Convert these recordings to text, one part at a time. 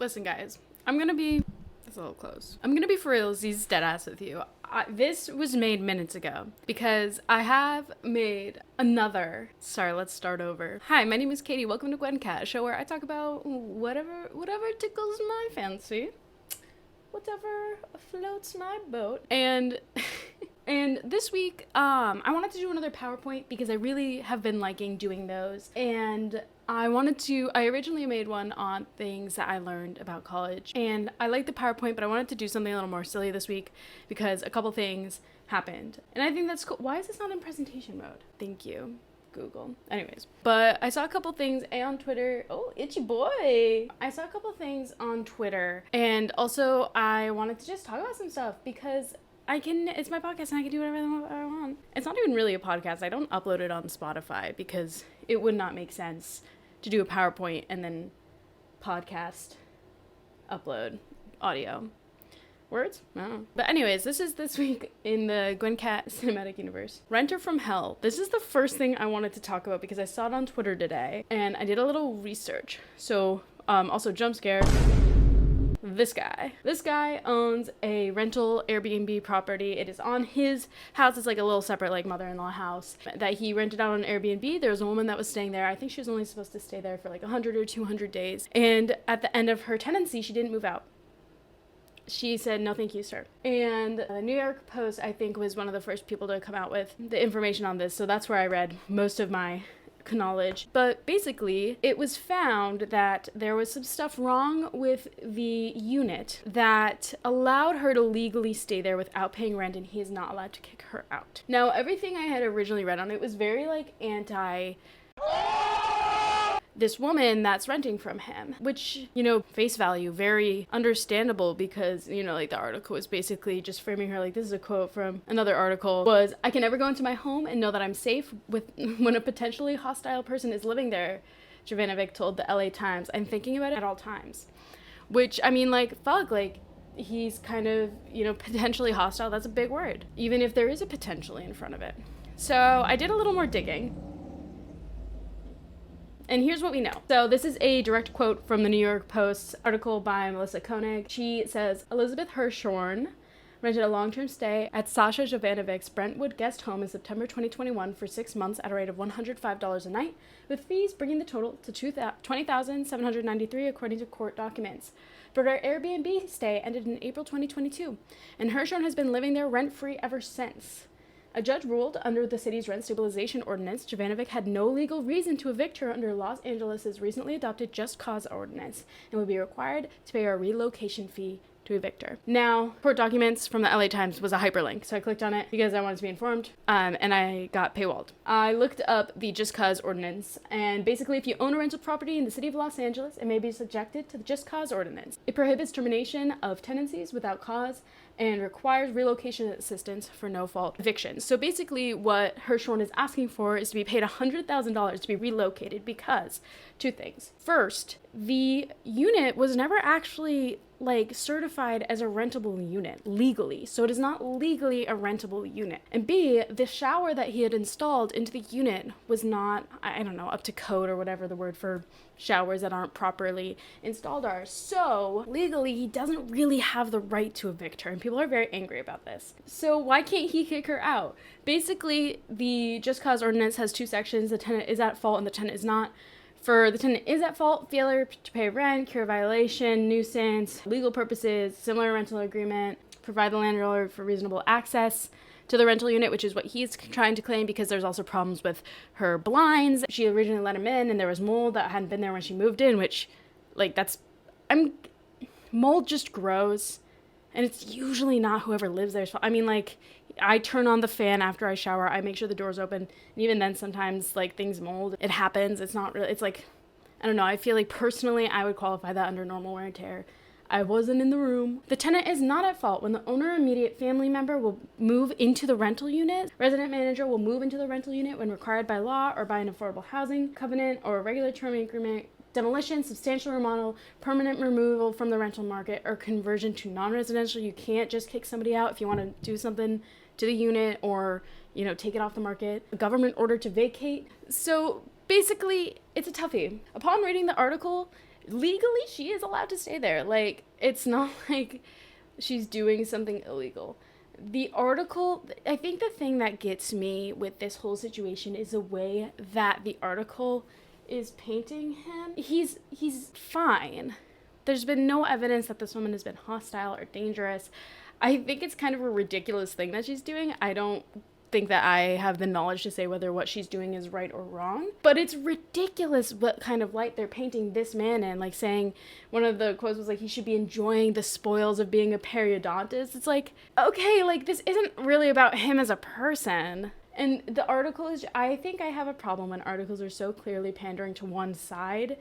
Listen, guys, it's a little close. I'm gonna be for realsies dead ass with you. This was made minutes ago because I have made another. Sorry, let's start over. Hi, my name is Katie. Welcome to Gwen Cat, a show where I talk about whatever tickles my fancy, whatever floats my boat. And and this week, I wanted to do another PowerPoint because I really have been liking doing those. And I originally made one on things that I learned about college. And I like the PowerPoint, but I wanted to do something a little more silly this week because a couple things happened. And I think that's cool. Why is this not in presentation mode? Thank you, Google. Anyways, but I saw a couple things on Twitter. Oh, itchy boy. I saw a couple things on Twitter. And also I wanted to just talk about some stuff because it's my podcast and I can do whatever I want. It's not even really a podcast. I don't upload it on Spotify because it would not make sense to do a PowerPoint and then podcast, upload audio. Words? I don't know. But anyways, this is this week in the Gwen Cat cinematic universe. Renter from Hell. This is the first thing I wanted to talk about because I saw it on Twitter today and I did a little research. So, also jump scare. This guy owns a rental Airbnb property. It is on his house. It's like a little separate like mother-in-law house that he rented out on Airbnb. There was a woman that was staying there. I think she was only supposed to stay there for like 100 or 200 days. And at the end of her tenancy, she didn't move out. She said, no, thank you, sir. And the New York Post, I think, was one of the first people to come out with the information on this. So that's where I read most of my knowledge. But basically, it was found that there was some stuff wrong with the unit that allowed her to legally stay there without paying rent, and he is not allowed to kick her out. Now, everything I had originally read on it was very like anti this woman that's renting from him, which, face value, very understandable because, like the article was basically just framing her like, this is a quote from another article, was, I can never go into my home and know that I'm safe when a potentially hostile person is living there, Jovanovic told the LA Times. I'm thinking about it at all times. Which, fuck, he's kind of, potentially hostile. That's a big word, even if there is a potentially in front of it. So I did a little more digging. And here's what we know. So this is a direct quote from the New York Post article by Melissa Koenig. She says, Elizabeth Hirshhorn rented a long-term stay at Sasha Jovanovic's Brentwood guest home in September 2021 for 6 months at a rate of $105 a night, with fees bringing the total to $20,793 according to court documents. But her Airbnb stay ended in April 2022, and Hirshhorn has been living there rent-free ever since. A judge ruled under the city's rent stabilization ordinance, Jovanovic had no legal reason to evict her under Los Angeles' recently adopted Just Cause ordinance and would be required to pay a relocation fee to evict her. Now, court documents from the LA Times was a hyperlink, so I clicked on it because I wanted to be informed, and I got paywalled. I looked up the Just Cause ordinance, and basically if you own a rental property in the city of Los Angeles, it may be subjected to the Just Cause ordinance. It prohibits termination of tenancies without cause and requires relocation assistance for no-fault evictions. So basically what Hirshhorn is asking for is to be paid $100,000 to be relocated because two things. First, the unit was never actually certified as a rentable unit legally, so it is not legally a rentable unit. And B, the shower that he had installed into the unit was not, I don't know, up to code or whatever the word for showers that aren't properly installed are. So legally, he doesn't really have the right to evict her, and people are very angry about this. So why can't he kick her out? Basically, the Just Cause ordinance has two sections. The tenant is at fault and the tenant is not. For the tenant is at fault, failure to pay rent, cure violation, nuisance, legal purposes, similar rental agreement, provide the landlord for reasonable access to the rental unit, which is what he's trying to claim because there's also problems with her blinds. She originally let him in and there was mold that hadn't been there when she moved in, which, mold just grows. And it's usually not whoever lives there's fault. I turn on the fan after I shower. I make sure the door's open. And even then, sometimes, things mold. It happens. It's not really, I don't know. I feel like personally, I would qualify that under normal wear and tear. I wasn't in the room. The tenant is not at fault when the owner or immediate family member will move into the rental unit. Resident manager will move into the rental unit when required by law or by an affordable housing covenant or a regular term agreement. Demolition, substantial remodel, permanent removal from the rental market, or conversion to non-residential. You can't just kick somebody out if you want to do something to the unit or, take it off the market. A government order to vacate. So basically, it's a toughie. Upon reading the article, Legally, she is allowed to stay there. Like, it's not like she's doing something illegal. The article, I think the thing that gets me with this whole situation is the way that the article is painting him. He's fine. There's been no evidence that this woman has been hostile or dangerous. I think it's kind of a ridiculous thing that she's doing. I don't think that I have the knowledge to say whether what she's doing is right or wrong, but it's ridiculous what kind of light they're painting this man in, like saying, one of the quotes was like, he should be enjoying the spoils of being a periodontist. It's like, okay, like this isn't really about him as a person. And the article is, I think I have a problem when articles are so clearly pandering to one side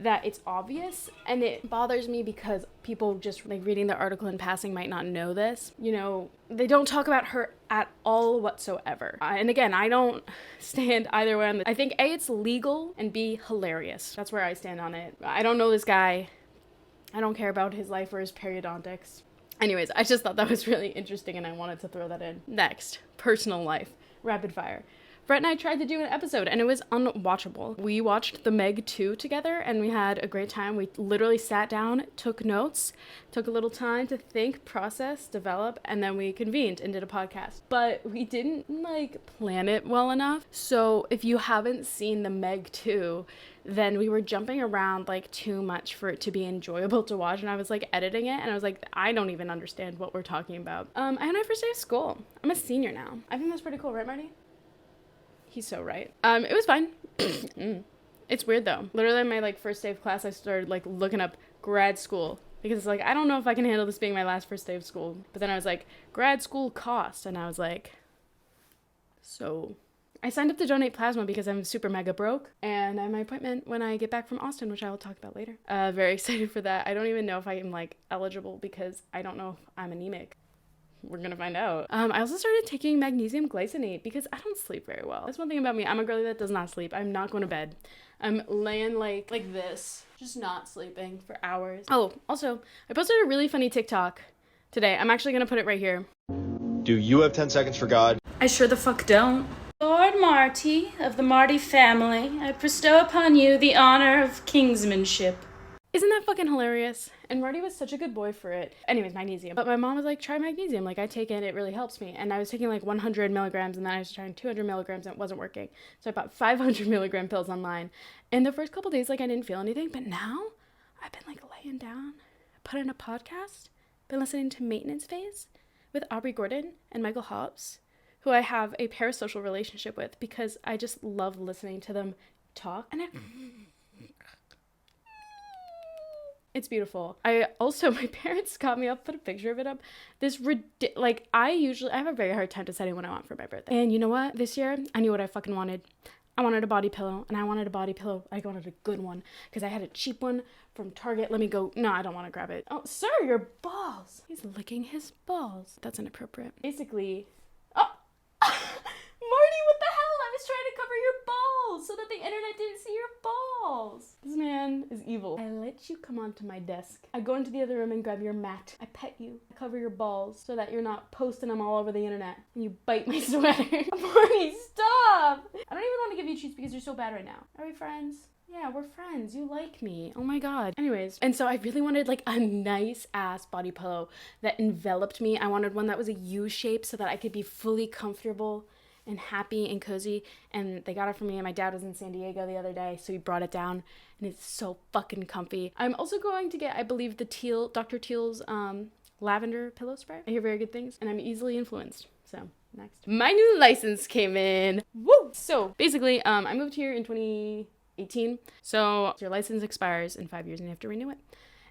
that it's obvious, and it bothers me because people just like reading the article in passing might not know this. You know, they don't talk about her at all whatsoever. And again, I don't stand either way on this. I think A, it's legal, and B, hilarious. That's where I stand on it. I don't know this guy. I don't care about his life or his periodontics. Anyways, I just thought that was really interesting and I wanted to throw that in. Next, personal life. Rapid fire. Brett and I tried to do an episode and it was unwatchable. We watched The Meg 2 together and we had a great time. We literally sat down, took notes, took a little time to think, process, develop, and then we convened and did a podcast. But we didn't plan it well enough. So if you haven't seen The Meg 2, then we were jumping around too much for it to be enjoyable to watch. And I was editing it and I was like, I don't even understand what we're talking about. I had my first day of school. I'm a senior now. I think that's pretty cool, right, Marty? He's so right. It was fine. It's weird though. Literally my first day of class, I started looking up grad school because it's I don't know if I can handle this being my last first day of school. But then I was grad school cost, and I was so I signed up to donate plasma because I'm super mega broke, and I have my appointment when I get back from Austin, which I will talk about later. Very excited for that. I don't even know if I am eligible because I don't know if I'm anemic. We're gonna find out. I also started taking magnesium glycinate because I don't sleep very well. That's one thing about me. I'm a girlie that does not sleep. I'm not going to bed. I'm laying like this, just not sleeping for hours. Oh, also, I posted a really funny TikTok today. I'm actually gonna put it right here. Do you have 10 seconds for God? I sure the fuck don't. Lord Marty of the Marty family, I bestow upon you the honor of kingsmanship. Isn't that fucking hilarious? And Marty was such a good boy for it. Anyways, magnesium. But my mom was try magnesium. I take it, it really helps me. And I was taking 100 milligrams and then I was trying 200 milligrams and it wasn't working. So I bought 500 milligram pills online. And the first couple days, I didn't feel anything. But now I've been laying down, put in a podcast, been listening to Maintenance Phase with Aubrey Gordon and Michael Hobbs, who I have a parasocial relationship with because I just love listening to them talk. And it's beautiful. My parents got me up, put a picture of it up. I have a very hard time deciding what I want for my birthday. And you know what? This year, I knew what I fucking wanted. I wanted a body pillow, and I wanted a body pillow. I wanted a good one, because I had a cheap one from Target. Let me go. No, I don't want to grab it. Oh, sir, your balls. He's licking his balls. That's inappropriate. Basically, Marty, what the hell? I was trying to cover your balls so that the internet didn't see your balls. This man is evil. I let you come onto my desk. I go into the other room and grab your mat. I pet you. I cover your balls so that you're not posting them all over the internet. And you bite my sweater. Marty, stop! I don't even want to give you treats because you're so bad right now. Are we friends? Yeah, we're friends. You like me. Oh my god. Anyways, and so I really wanted a nice ass body pillow that enveloped me. I wanted one that was a U shape so that I could be fully comfortable and happy and cozy, and they got it for me, and my dad was in San Diego the other day, so he brought it down, and it's so fucking comfy. I'm also going to get, I believe, the Dr. Teal's lavender pillow spray. I hear very good things, and I'm easily influenced. So next, my new license came in. Woo! So basically, I moved here in 2018, so your license expires in 5 years and you have to renew it.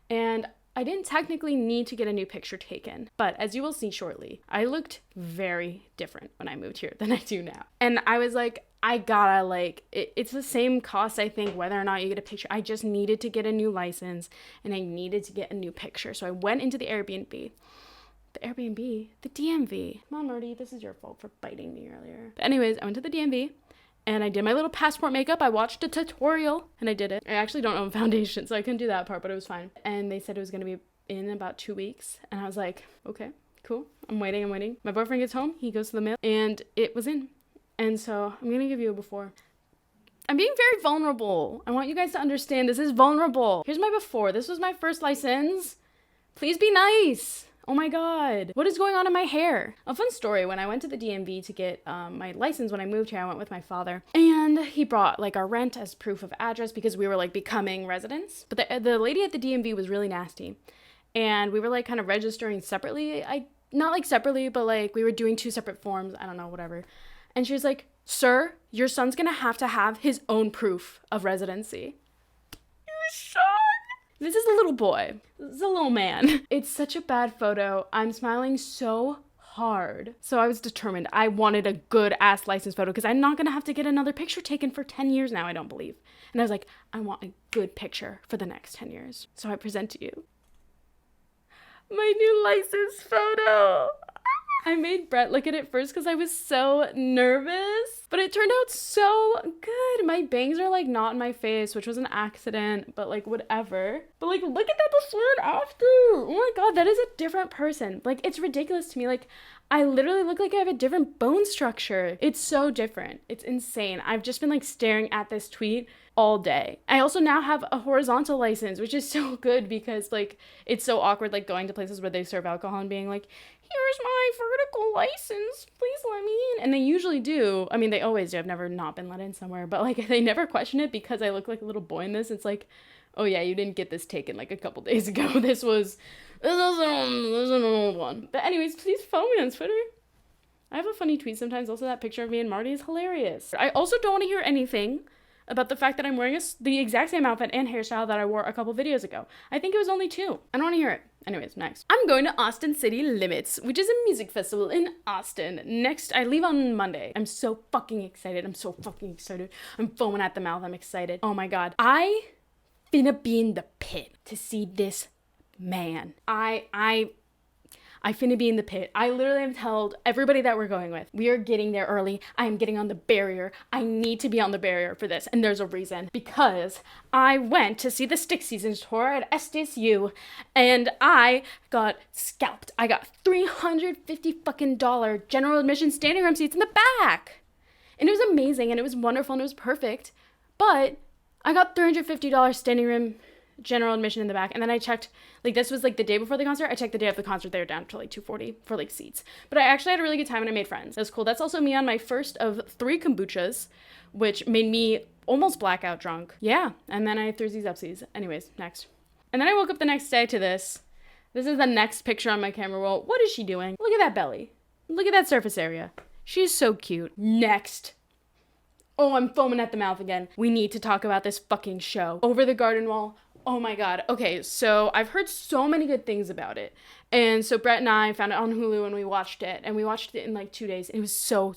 And I didn't technically need to get a new picture taken, but as you will see shortly, I looked very different when I moved here than I do now. And I was I gotta it's the same cost, I think, whether or not you get a picture. I just needed to get a new license and I needed to get a new picture. So I went into the Airbnb. The DMV. Come on, Marty, this is your fault for biting me earlier. But anyways, I went to the DMV. And I did my little passport makeup. I watched a tutorial and I did it. I actually don't own foundation, so I couldn't do that part, but it was fine. And they said it was going to be in about 2 weeks. And I was like, okay, cool. I'm waiting. My boyfriend gets home. He goes to the mail and it was in. And so I'm going to give you a before. I'm being very vulnerable. I want you guys to understand this is vulnerable. Here's my before. This was my first license. Please be nice. Oh my God. What is going on in my hair? A fun story, when I went to the DMV to get my license when I moved here, I went with my father and he brought like our rent as proof of address because we were like becoming residents. But the lady at the DMV was really nasty and we were like kind of registering separately. Not like separately, but like we were doing 2 separate forms. I don't know, whatever. And she was like, "Sir, your son's gonna have to have his own proof of residency." Your son? This is a little boy. This is a little man. It's such a bad photo. I'm smiling so hard. So I was determined. I wanted a good ass license photo because I'm not gonna have to get another picture taken for 10 years now, I don't believe. And I was like, I want a good picture for the next 10 years. So I present to you my new license photo. I made Brett look at it first because I was so nervous, but it turned out so good. My bangs are like not in my face, which was an accident, but like whatever. But like, look at that before and after. Oh my God, that is a different person. Like, it's ridiculous to me. Like, I literally look like I have a different bone structure. It's so different. It's insane. I've just been like staring at this tweet all day. I also now have a horizontal license, which is so good because like it's so awkward like going to places where they serve alcohol and being like, "Here's my vertical license, please let me in." And they usually do. I mean, they always do. I've never not been let in somewhere, but like they never question it because I look like a little boy in this. It's like, "Oh yeah, you didn't get this taken like a couple days ago. This was an old one." But anyways, please follow me on Twitter. I have a funny tweet sometimes. Also, that picture of me and Marty is hilarious. I also don't want to hear anything about the fact that I'm wearing the exact same outfit and hairstyle that I wore a couple videos ago. I think it was only 2. I don't want to hear it. Anyways, next. I'm going to Austin City Limits, which is a music festival in Austin. Next, I leave on Monday. I'm so fucking excited. I'm foaming at the mouth. I'm excited. Oh my God. I finna be in the pit to see this man. I finna be in the pit. I literally have told everybody that we're going with, we are getting there early. I am getting on the barrier. I need to be on the barrier for this. And there's a reason. Because I went to see the Stick Seasons tour at SDSU and I got scalped. I got $350 fucking general admission standing room seats in the back. And it was amazing and it was wonderful and it was perfect. But I got $350 standing room general admission in the back, and then I checked, like, this was like the day before the concert. I checked the day of the concert, they were down to like $240 for like seats, but I actually had a really good time and I made friends. It was cool. That's also me on my first of 3 kombuchas, which made me almost blackout drunk. Yeah, and then I threw these upsies. Anyways, next. And then I woke up the next day to this. This is the next picture on my camera roll. What is she doing? Look at that belly. Look at that surface area. She's so cute. Next. Oh, I'm foaming at the mouth again. We need to talk about this fucking show. Over the Garden Wall. Oh my God. Okay, so I've heard so many good things about it. And so Brett and I found it on Hulu and we watched it. And we watched it in like 2 days. And it was so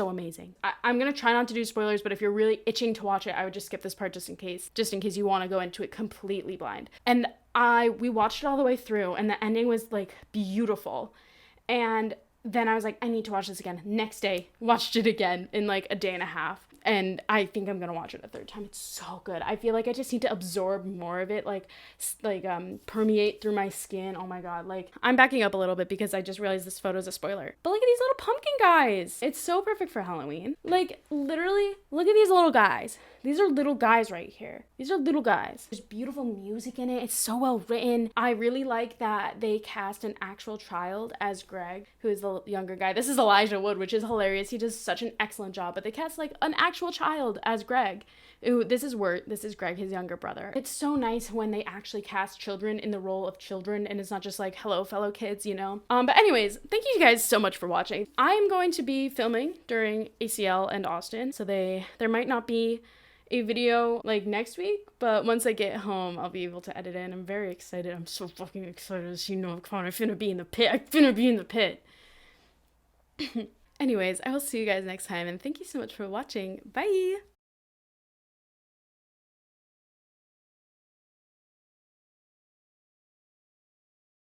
amazing. I'm going to try not to do spoilers, but if you're really itching to watch it, I would just skip this part just in case you want to go into it completely blind. And we watched it all the way through and the ending was like beautiful. And then I was like, I need to watch this again. Next day, watched it again in like a day and a half. And I think I'm gonna watch it a 3rd time. It's so good. I feel like I just need to absorb more of it, like permeate through my skin. Oh my God. Like, I'm backing up a little bit because I just realized this photo is a spoiler. But look at these little pumpkin guys. It's so perfect for Halloween. Like, literally, look at these little guys. These are little guys right here. These are little guys. There's beautiful music in it. It's so well written. I really like that they cast an actual child as Greg, who is the younger guy. This is Elijah Wood, which is hilarious. He does such an excellent job. But they cast like an actual child as Greg. Ooh, this is Greg, his younger brother. It's so nice when they actually cast children in the role of children and it's not just like, hello, fellow kids, you know? But anyways, thank you guys so much for watching. I am going to be filming during ACL and Austin, so there might not be a video like next week, but once I get home, I'll be able to edit it. I'm very excited. I'm so fucking excited. As you know, I'm finna be in the pit. Anyways, I will see you guys next time, and thank you so much for watching. Bye!